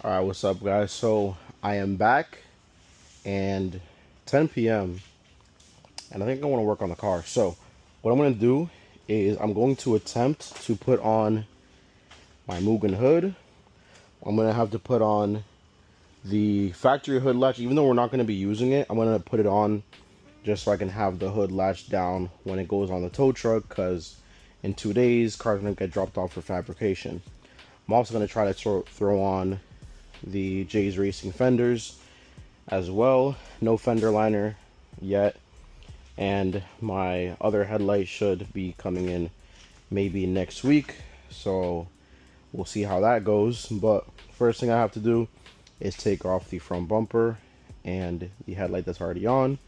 All right, what's up, guys? So I am back, and 10 p.m. and I think I want to work on the car. So what I'm going to do is I'm going to attempt to put on my Mugen hood. I'm going to have to put on the factory hood latch, even though we're not going to be using it. I'm going to put it on just so I can have the hood latched down when it goes on the tow truck, because in 2 days, car's going to get dropped off for fabrication. I'm also going to try to throw on the Jay's Racing fenders as well. No fender liner yet, and my other headlight should be coming in maybe next week, so we'll see how that goes. But first thing I have to do is take off the front bumper and the headlight that's already on,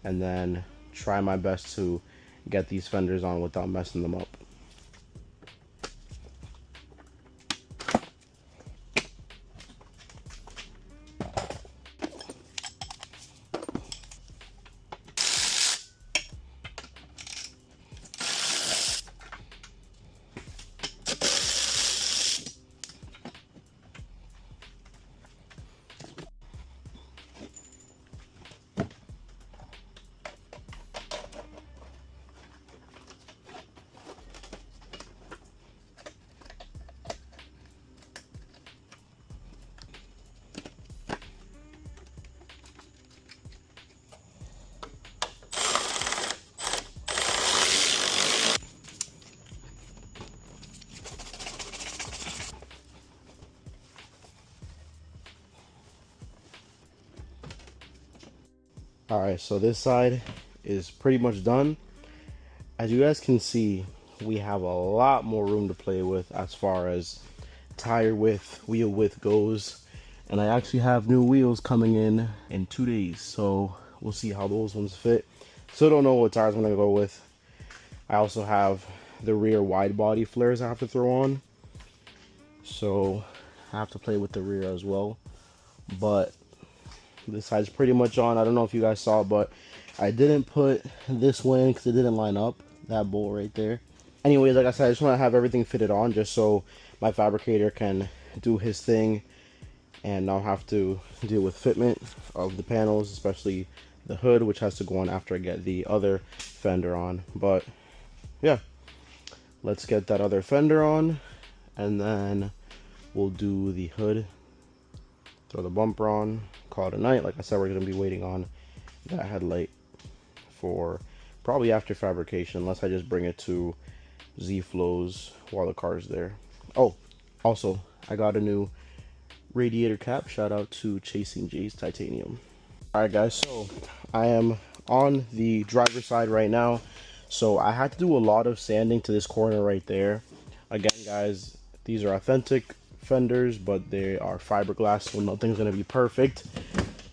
and then try my best to get these fenders on without messing them up. Alright, so this side is pretty much done. As you guys can see, we have a lot more room to play with as far as tire width, wheel width goes. And I actually have new wheels coming in 2 days, so we'll see how those ones fit. Still don't know what tires I'm going to go with. I also have the rear wide body flares I have to throw on, so I have to play with the rear as well. But this side's pretty much on. I don't know if you guys saw, but I didn't put this one in because it didn't line up, that bolt right there. Anyways, like I said, I just want to have everything fitted on just so my fabricator can do his thing and not have to deal with fitment of the panels, especially the hood, which has to go on after I get the other fender on. But yeah, let's get that other fender on, and then we'll do the hood, throw the bumper on, call it a night. Like I said, we're going to be waiting on that headlight for probably after fabrication, unless I just bring it to Z-Flows while the car's there. Oh, also, I got a new radiator cap. Shout out to Chasing Jay's Titanium. Alright guys, so I am on the driver's side right now. So I had to do a lot of sanding to this corner right there. Again guys, these are authentic fenders, but they are fiberglass, so nothing's gonna be perfect.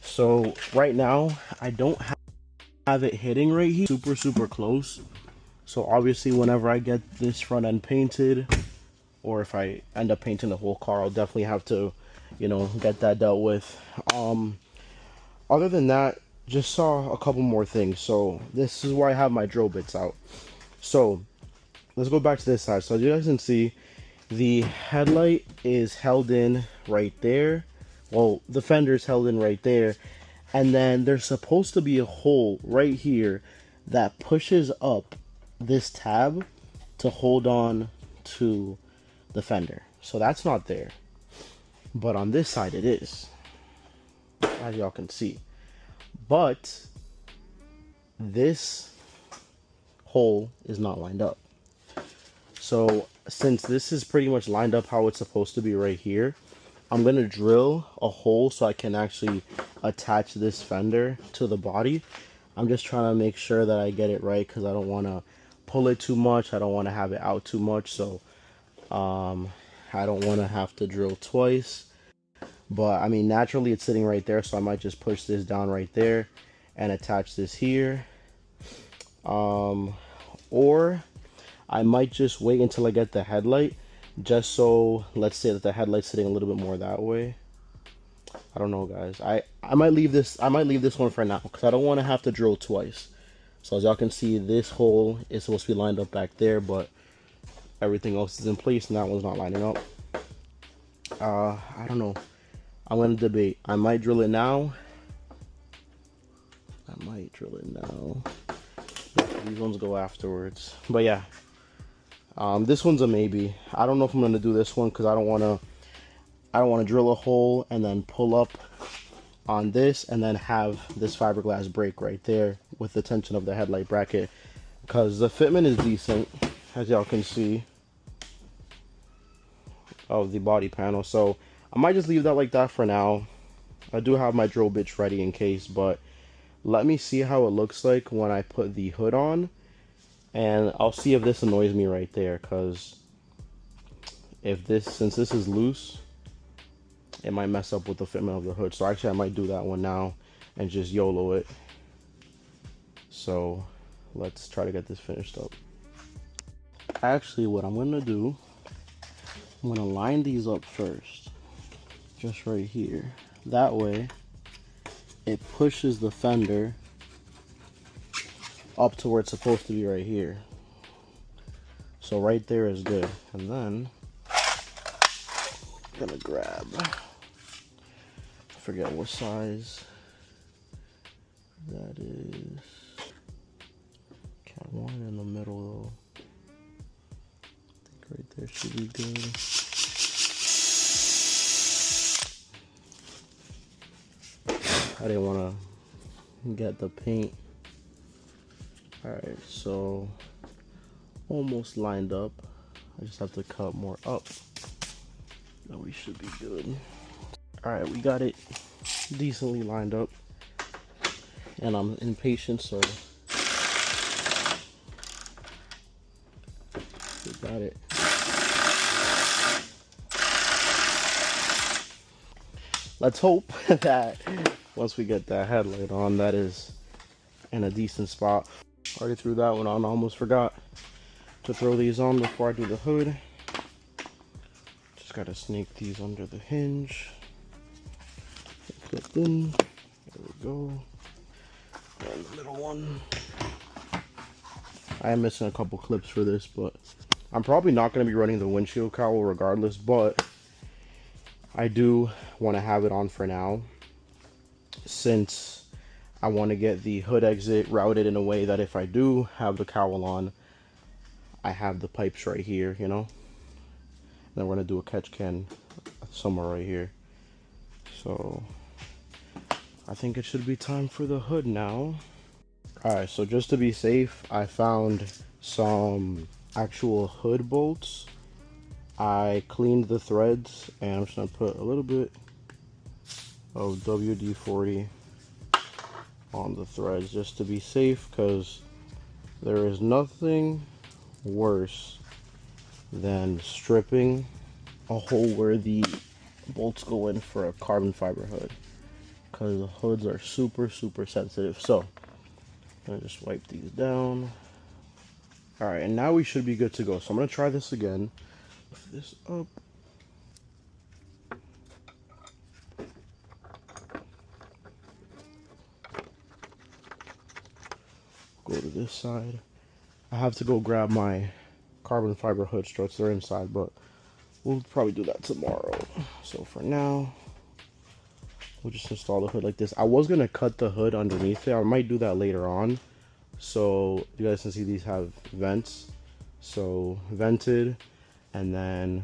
So right now I don't have it hitting right here super close. So obviously whenever I get this front end painted, or if I end up painting the whole car, I'll definitely have to, you know, get that dealt with. Other than that, just saw a couple more things. So this is where I have my drill bits out. So let's go back to this side. So as you guys can see, the headlight is held in right there. Well, the fender is held in right there. And then there's supposed to be a hole right here that pushes up this tab to hold on to the fender. So that's not there. But on this side it is, as y'all can see. But this hole is not lined up. So since this is pretty much lined up how it's supposed to be right here, I'm going to drill a hole so I can actually attach this fender to the body. I'm just trying to make sure that I get it right because I don't want to pull it too much. I don't want to have it out too much. So I don't want to have to drill twice. But I mean, naturally it's sitting right there, so I might just push this down right there and attach this here. Or I might just wait until I get the headlight, just so, let's say that the headlight's sitting a little bit more that way. I don't know guys. I might leave this one for now because I don't want to have to drill twice. So as y'all can see, this hole is supposed to be lined up back there, but everything else is in place and that one's not lining up. I don't know. I'm gonna debate. I might drill it now. These ones go afterwards. But yeah, this one's a maybe. I don't know if I'm gonna do this one because I don't wanna drill a hole and then pull up on this and then have this fiberglass break right there with the tension of the headlight bracket, because the fitment is decent, as y'all can see, of the body panel. So I might just leave that like that for now. I do have my drill bits ready in case, but let me see how it looks like when I put the hood on, and I'll see if this annoys me right there, because since this is loose, it might mess up with the fitment of the hood. So actually I might do that one now and just YOLO it. So let's try to get this finished up. Actually, what I'm gonna do, I'm gonna line these up first, just right here. That way it pushes the fender up to where it's supposed to be, right here. So right there is good. And then I'm gonna grab, I forget what size that is. Cat one in the middle though. I think right there should be good. I didn't want to get the paint. Alright, so almost lined up. I just have to cut more up. Then we should be good. Alright, we got it decently lined up. And I'm impatient, so we got it. Let's hope that once we get that headlight on, that is in a decent spot. Already threw that one on, almost forgot to throw these on before I do the hood. Just gotta snake these under the hinge. Clip in. There we go. And the middle one. I am missing a couple clips for this, but I'm probably not going to be running the windshield cowl regardless, but I do want to have it on for now, since I want to get the hood exit routed in a way that if I do have the cowl on, I have the pipes right here, you know. Then we're going to do a catch can somewhere right here. So I think it should be time for the hood now. Alright, so just to be safe, I found some actual hood bolts. I cleaned the threads, and I'm just going to put a little bit of WD-40 on the threads just to be safe, because there is nothing worse than stripping a hole where the bolts go in for a carbon fiber hood, because the hoods are super sensitive. So I'm gonna just wipe these down. All right, and now we should be good to go. So I'm gonna try this again. Lift this up. Go to this side. I have to go grab my carbon fiber hood struts. They're inside, but we'll probably do that tomorrow. So for now, we'll just install the hood like this. I was gonna cut the hood underneath it. I might do that later on. So you guys can see these have vents. So vented, and then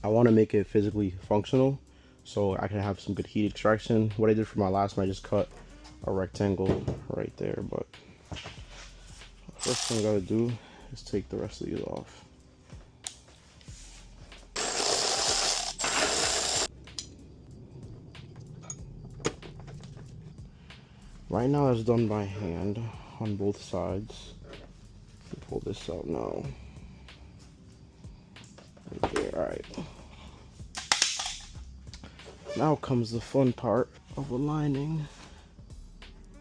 I want to make it physically functional so I can have some good heat extraction. What I did for my last one, I just cut a rectangle right there. But first thing I gotta do is take the rest of these off. Right now it's done by hand on both sides. Pull this out now. Right there. Alright. Now comes the fun part of aligning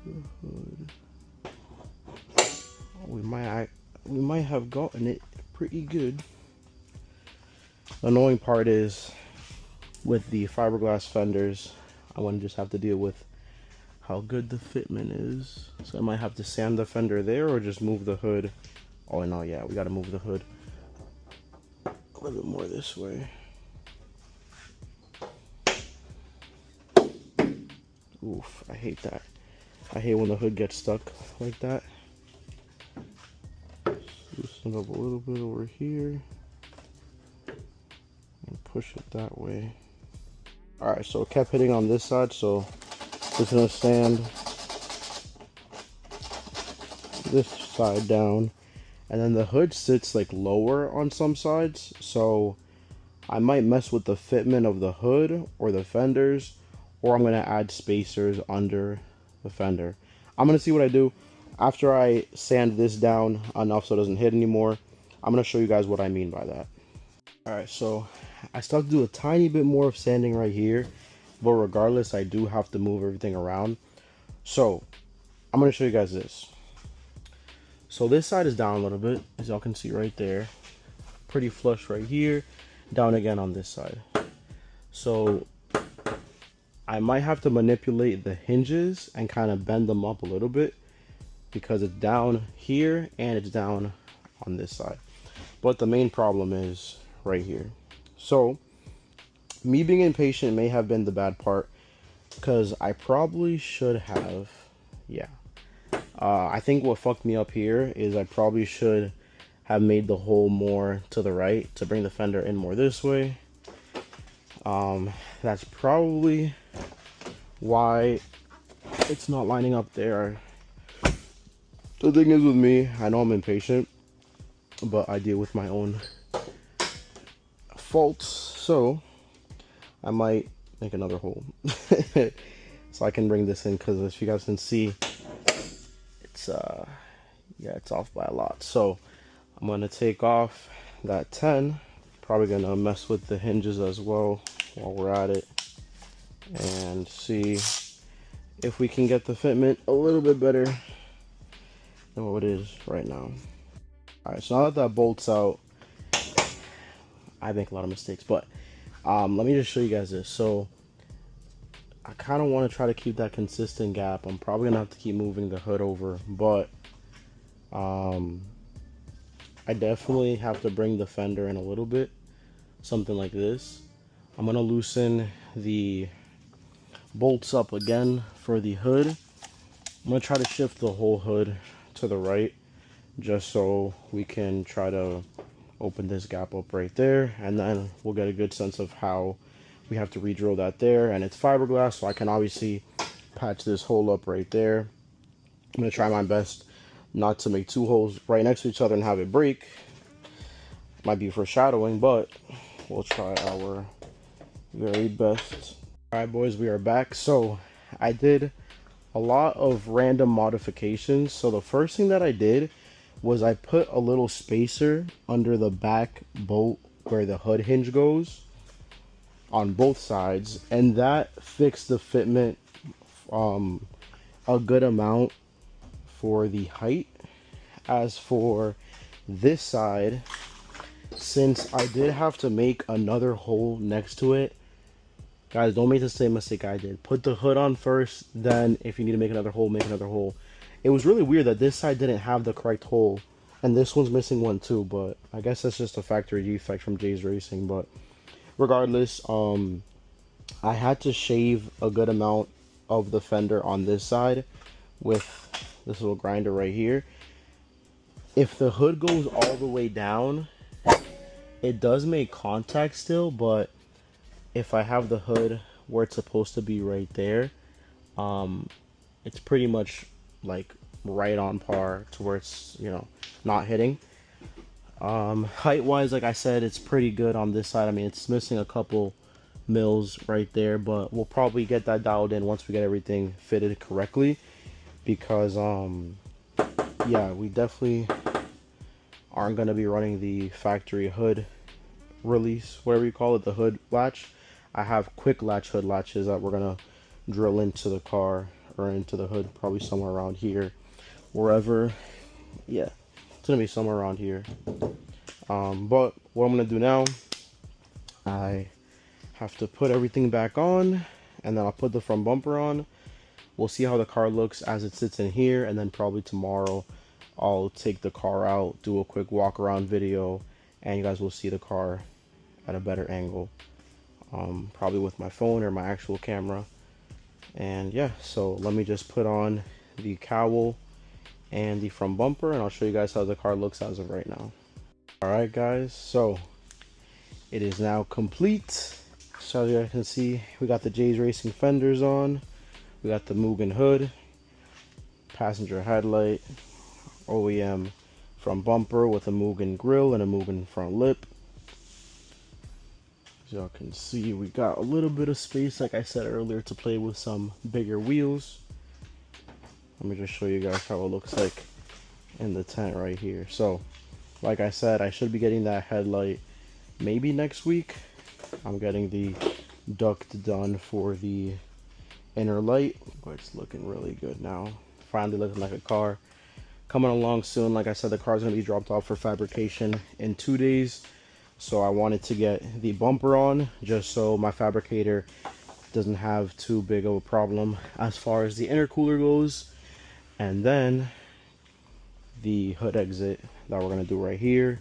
the hood. We might have gotten it pretty good. The annoying part is with the fiberglass fenders, I want to just have to deal with how good the fitment is. So I might have to sand the fender there or just move the hood. Oh no, yeah, we gotta move the hood a little bit more this way. Oof, I hate that. I hate when the hood gets stuck like that. Loosen up a little bit over here and push it that way. Alright, so it kept hitting on this side, so just gonna sand this side down. And then the hood sits like lower on some sides, so I might mess with the fitment of the hood or the fenders, or I'm gonna add spacers under the fender. I'm gonna see what I do after I sand this down enough so it doesn't hit anymore. I'm gonna show you guys what I mean by that. Alright, so I still have to do a tiny bit more of sanding right here, but regardless, I do have to move everything around. So I'm gonna show you guys this. So this side is down a little bit, as y'all can see right there. Pretty flush right here, down again on this side. So I might have to manipulate the hinges and kind of bend them up a little bit because it's down here and it's down on this side. But the main problem is right here. So me being impatient may have been the bad part, because I probably should have, yeah. I think what fucked me up here is I probably should have made the hole more to the right to bring the fender in more this way. That's probably why it's not lining up there. The thing is with me, I know I'm impatient, but I deal with my own faults, so I might make another hole so I can bring this in, because as you guys can see, it's yeah, it's off by a lot. So I'm gonna take off that 10, probably gonna mess with the hinges as well while we're at it, and see if we can get the fitment a little bit better than what it is right now. Alright, so now that that bolt's out, I make a lot of mistakes, but let me just show you guys this. So I kind of want to try to keep that consistent gap. I'm probably gonna have to keep moving the hood over, but I definitely have to bring the fender in a little bit, something like this. I'm gonna loosen the bolts up again for the hood. I'm gonna try to shift the whole hood to the right, just so we can try to open this gap up right there, and then we'll get a good sense of how we have to re-drill that there. And it's fiberglass, so I can obviously patch this hole up right there. I'm gonna try my best not to make two holes right next to each other and have it break. Might be foreshadowing, but we'll try our very best. All right, boys, we are back. So I did a lot of random modifications. So the first thing that I did was I put a little spacer under the back bolt where the hood hinge goes on both sides, and that fixed the fitment a good amount for the height. As for this side, since I did have to make another hole next to it, guys, don't make the same mistake I did. Put the hood on first, then if you need to make another hole, make another hole. It was really weird that this side didn't have the correct hole, and this one's missing one too, but I guess that's just a factory defect from Jay's Racing. But regardless, I had to shave a good amount of the fender on this side with this little grinder right here. If the hood goes all the way down, it does make contact still, but if I have the hood where it's supposed to be right there, it's pretty much like right on par to where it's, you know, not hitting. Height wise, like I said, it's pretty good on this side. I mean, it's missing a couple mils right there, but we'll probably get that dialed in once we get everything fitted correctly, because yeah, we definitely aren't going to be running the factory hood release, whatever you call it, the hood latch. I have quick latch hood latches that we're going to drill into the car or into the hood, probably somewhere around here, wherever. Yeah, it's going to be somewhere around here. But what I'm going to do now, I have to put everything back on, and then I'll put the front bumper on. We'll see how the car looks as it sits in here, and then probably tomorrow I'll take the car out, do a quick walk around video, and you guys will see the car at a better angle, probably with my phone or my actual camera. And yeah, so let me just put on the cowl and the front bumper, and I'll show you guys how the car looks as of right now. Alright guys, so it is now complete. So as you guys can see, we got the J's Racing fenders on, we got the Mugen hood, passenger headlight, OEM front bumper with a Mugen grill and a Mugen front lip. As y'all can see, we got a little bit of space, like I said earlier, to play with some bigger wheels. Let me just show you guys how it looks like in the tent right here. So like I said, I should be getting that headlight maybe next week. I'm getting the duct done for the inner light, but it's looking really good now. Finally looking like a car. Coming along soon. Like I said, the car's gonna be dropped off for fabrication in 2 days. So I wanted to get the bumper on just so my fabricator doesn't have too big of a problem as far as the intercooler goes. And then the hood exit that we're gonna do right here,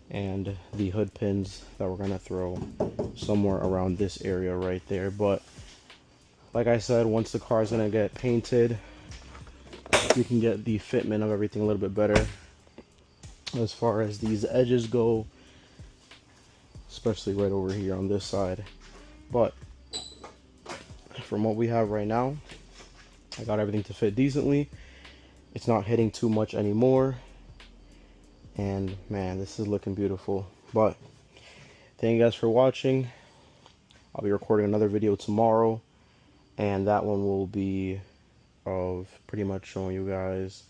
and the hood pins that we're gonna throw somewhere around this area right there. But like I said, once the car is gonna get painted, we can get the fitment of everything a little bit better as far as these edges go, especially right over here on this side. But from what we have right now, I got everything to fit decently. It's not hitting too much anymore, and man, this is looking beautiful. But thank you guys for watching. I'll be recording another video tomorrow, and that one will be of pretty much showing you guys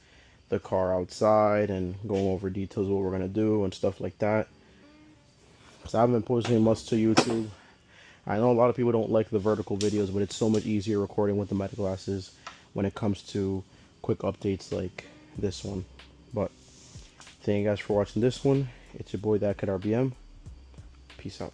the car outside and going over details of what we're gonna do and stuff like that, because I haven't been posting much to YouTube. I know a lot of people don't like the vertical videos, but it's so much easier recording with the meta glasses when it comes to quick updates like this one. But thank you guys for watching this one. It's your boy ThatKidRBM. Peace out.